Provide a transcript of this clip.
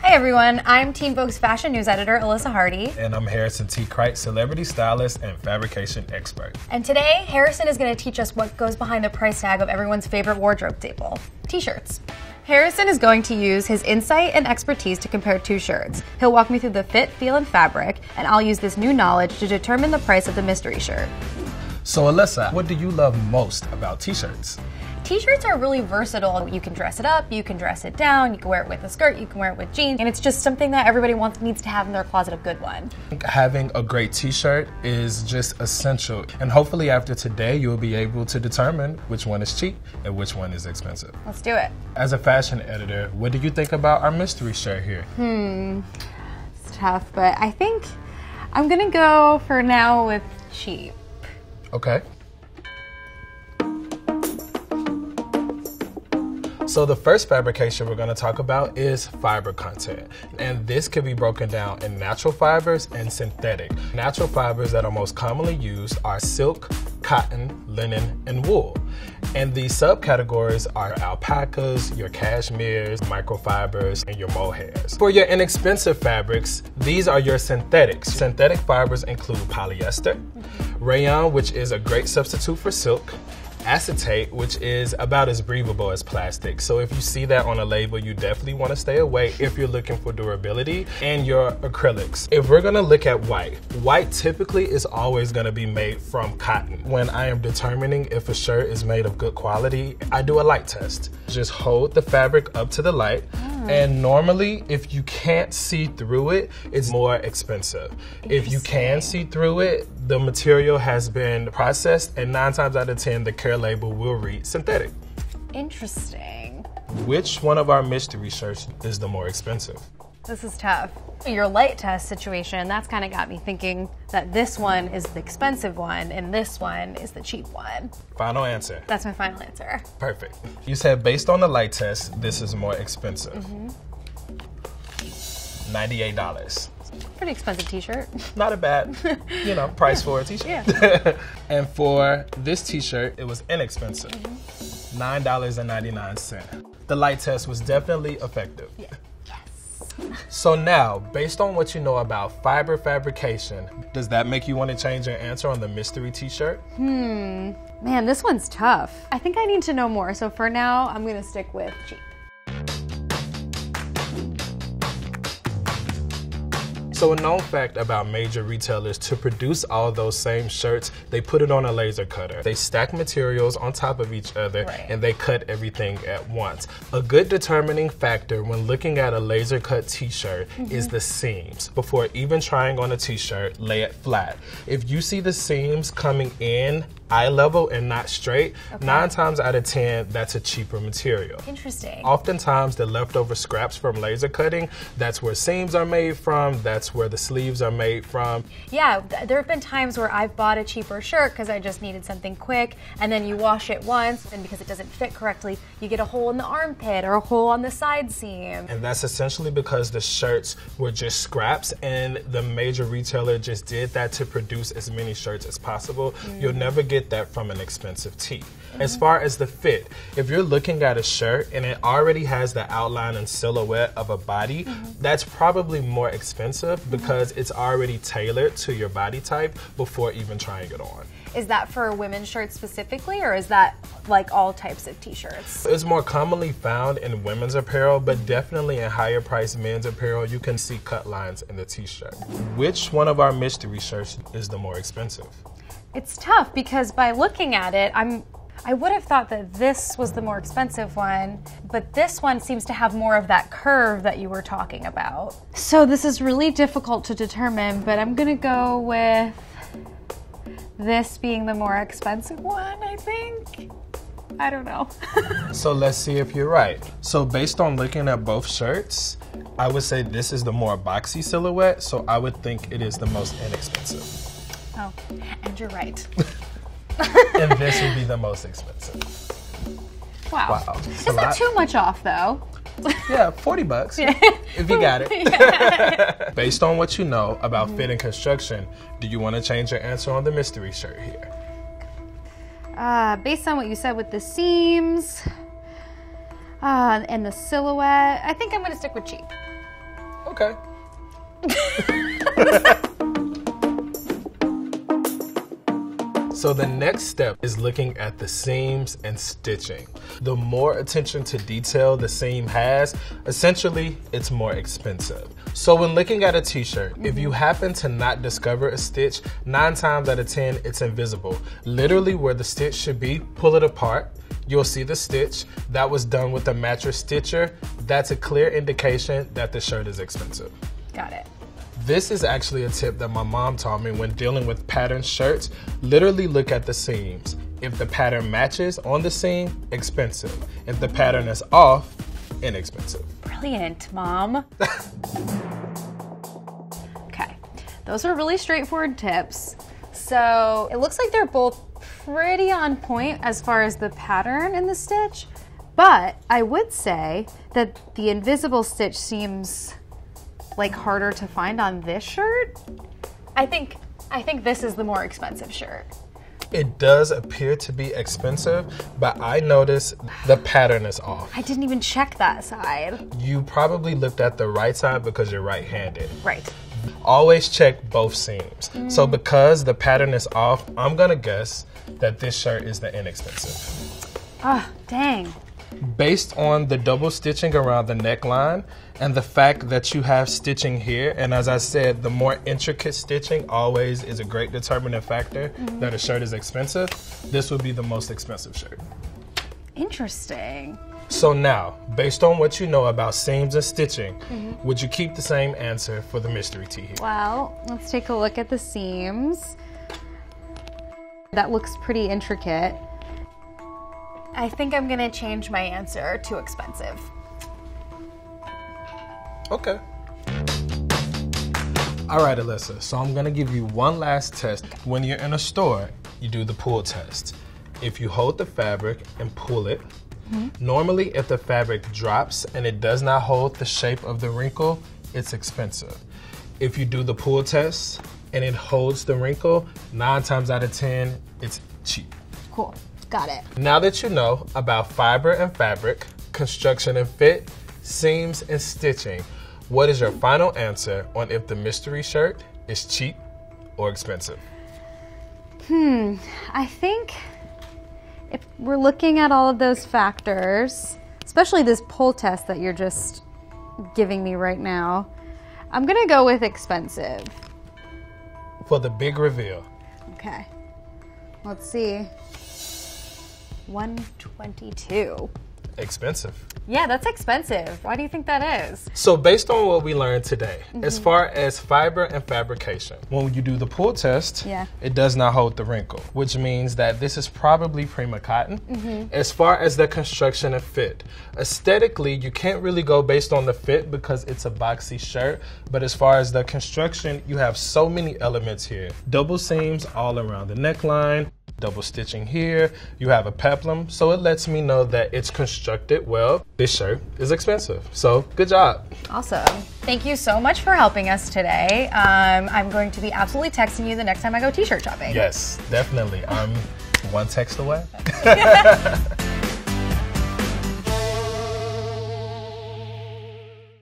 Hi everyone, I'm Teen Vogue's fashion news editor, Alyssa Hardy. And I'm Harrison T. Cricht, celebrity stylist and fabrication expert. And today, Harrison is going to teach us what goes behind the price tag of everyone's favorite wardrobe staple, t-shirts. Harrison is going to use his insight and expertise to compare two shirts. He'll walk me through the fit, feel, and fabric, and I'll use this new knowledge to determine the price of the mystery shirt. So Alyssa, what do you love most about t-shirts? T-shirts are really versatile. You can dress it up, you can dress it down, you can wear it with a skirt, you can wear it with jeans, and it's just something that everybody needs to have in their closet, a good one. Having a great t-shirt is just essential, and hopefully after today you'll be able to determine which one is cheap and which one is expensive. Let's do it. As a fashion editor, what do you think about our mystery shirt here? It's tough, but I think I'm gonna go for now with cheap. Okay. So the first fabrication we're going to talk about is fiber content. And this can be broken down in natural fibers and synthetic. Natural fibers that are most commonly used are silk, cotton, linen, and wool. And these subcategories are alpacas, your cashmeres, microfibers, and your mohairs. For your inexpensive fabrics, these are your synthetics. Synthetic fibers include polyester, rayon, which is a great substitute for silk, acetate, which is about as breathable as plastic. So if you see that on a label, you definitely want to stay away if you're looking for durability, and your acrylics. If we're going to look at white typically is always going to be made from cotton. When I am determining if a shirt is made of good quality, I do a light test. Just hold the fabric up to the light, and normally if you can't see through it, it's more expensive. If you can see through it, the material has been processed, and 9 times out of 10, the care label will read synthetic. Interesting. Which one of our mystery shirts is the more expensive? This is tough. Your light test situation, that's kind of got me thinking that this one is the expensive one and this one is the cheap one. Final answer. That's my final answer. Perfect. You said based on the light test, this is more expensive. $98. Pretty expensive t-shirt. Not a bad, price for a t-shirt. Yeah. And for this t-shirt, it was inexpensive. $9.99. The light test was definitely effective. Yeah. So now, based on what you know about fiber fabrication, does that make you want to change your answer on the mystery t-shirt? Man, this one's tough. I think I need to know more, so for now, I'm gonna stick with cheap. So a known fact about major retailers, to produce all those same shirts, they put it on a laser cutter. They stack materials on top of each other, and they cut everything at once. A good determining factor when looking at a laser cut t-shirt is the seams. Before even trying on a t-shirt, lay it flat. If you see the seams coming in eye level and not straight, 9 times out of 10, that's a cheaper material. Interesting. Oftentimes, the leftover scraps from laser cutting, that's where seams are made from, that's where the sleeves are made from. Yeah, there have been times where I've bought a cheaper shirt because I just needed something quick, and then you wash it once, and because it doesn't fit correctly, you get a hole in the armpit or a hole on the side seam. And that's essentially because the shirts were just scraps, and the major retailer just did that to produce as many shirts as possible. You'll never get that from an expensive tee. As far as the fit, if you're looking at a shirt and it already has the outline and silhouette of a body, that's probably more expensive because it's already tailored to your body type before even trying it on. Is that for women's shirts specifically, or is that like all types of t-shirts? It's more commonly found in women's apparel, but definitely in higher priced men's apparel, you can see cut lines in the t-shirt. Which one of our mystery shirts is the more expensive? It's tough because by looking at it, I would have thought that this was the more expensive one, but this one seems to have more of that curve that you were talking about. So this is really difficult to determine, but I'm gonna go with this being the more expensive one, I think. I don't know. So let's see if you're right. So based on looking at both shirts, I would say this is the more boxy silhouette, so I would think it is the most inexpensive. Oh, and you're right. And this would be the most expensive. Wow. It's not too much off though. Yeah, $40 if you got it. Based on what you know about fit and construction, do you want to change your answer on the mystery shirt here? Based on what you said with the seams and the silhouette, I think I'm going to stick with cheap. Okay. So the next step is looking at the seams and stitching. The more attention to detail the seam has, essentially, it's more expensive. So when looking at a t-shirt, if you happen to not discover a stitch, 9 times out of 10, it's invisible. Literally where the stitch should be, pull it apart. You'll see the stitch. That was done with a mattress stitcher. That's a clear indication that the shirt is expensive. Got it. This is actually a tip that my mom taught me when dealing with patterned shirts. Literally look at the seams. If the pattern matches on the seam, expensive. If the pattern is off, inexpensive. Brilliant, Mom. Okay, those are really straightforward tips. So it looks like they're both pretty on point as far as the pattern in the stitch, but I would say that the invisible stitch seems like harder to find on this shirt. I think this is the more expensive shirt. It does appear to be expensive, but I noticed the pattern is off. I didn't even check that side. You probably looked at the right side because you're right-handed. Right. Always check both seams. So because the pattern is off, I'm gonna guess that this shirt is the inexpensive. Ah, dang. Based on the double stitching around the neckline and the fact that you have stitching here, and as I said, the more intricate stitching always is a great determining factor that a shirt is expensive, this would be the most expensive shirt. Interesting. So now, based on what you know about seams and stitching, would you keep the same answer for the mystery tee here? Well, let's take a look at the seams. That looks pretty intricate. I think I'm gonna change my answer to expensive. Okay. All right, Alyssa, so I'm gonna give you one last test. When you're in a store, you do the pull test. If you hold the fabric and pull it, normally if the fabric drops and it does not hold the shape of the wrinkle, it's expensive. If you do the pull test and it holds the wrinkle, 9 times out of 10, it's cheap. Cool, got it. Now that you know about fiber and fabric, construction and fit, seams and stitching, what is your final answer on if the mystery shirt is cheap or expensive? I think if we're looking at all of those factors, especially this pull test that you're just giving me right now, I'm gonna go with expensive. For the big reveal. Okay, let's see. 122. Expensive. Yeah, that's expensive. Why do you think that is? So based on what we learned today, as far as fiber and fabrication, when you do the pull test, it does not hold the wrinkle, which means that this is probably Prima cotton. As far as the construction and fit, aesthetically, you can't really go based on the fit because it's a boxy shirt, but as far as the construction, you have so many elements here. Double seams all around the neckline, double stitching here, you have a peplum, so it lets me know that it's constructed well. This shirt is expensive, so good job. Awesome. Thank you so much for helping us today. I'm going to be absolutely texting you the next time I go t-shirt shopping. Yes, definitely. I'm one text away.